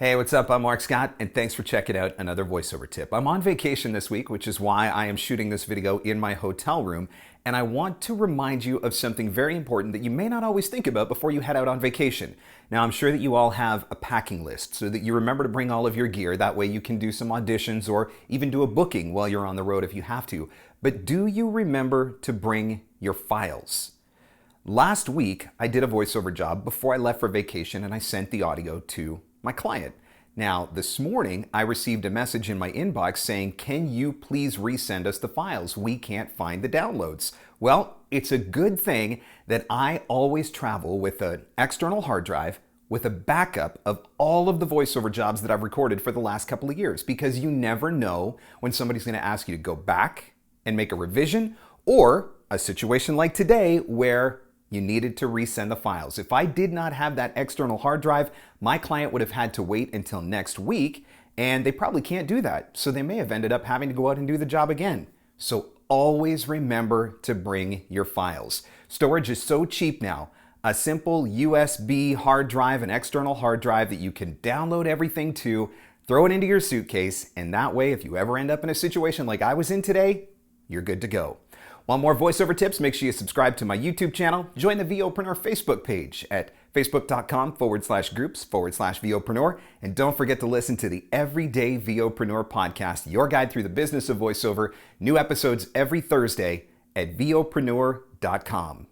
Hey, what's up? I'm Mark Scott, and thanks for checking out another voiceover tip. I'm on vacation this week, which is why I am shooting this video in my hotel room, and I want to remind you of something very important that you may not always think about before you head out on vacation. Now, I'm sure that you all have a packing list so that you remember to bring all of your gear. That way you can do some auditions or even do a booking while you're on the road if you have to. But do you remember to bring your files? Last week, I did a voiceover job before I left for vacation, and I sent the audio to my client. Now, this morning, I received a message in my inbox saying, "Can you please resend us the files? We can't find the downloads." Well, it's a good thing that I always travel with an external hard drive with a backup of all of the voiceover jobs that I've recorded for the last couple of years, because you never know when somebody's going to ask you to go back and make a revision, or a situation like today where you needed to resend the files. If I did not have that external hard drive, my client would have had to wait until next week, and they probably can't do that. So they may have ended up having to go out and do the job again. So always remember to bring your files. Storage is so cheap now. A simple USB hard drive, an external hard drive that you can download everything to, throw it into your suitcase, and that way, if you ever end up in a situation like I was in today, you're good to go. Want more voiceover tips? Make sure you subscribe to my YouTube channel. Join the VOpreneur Facebook page at facebook.com/groups/VOpreneur. And don't forget to listen to the Everyday VOpreneur podcast, your guide through the business of voiceover. New episodes every Thursday at VOpreneur.com.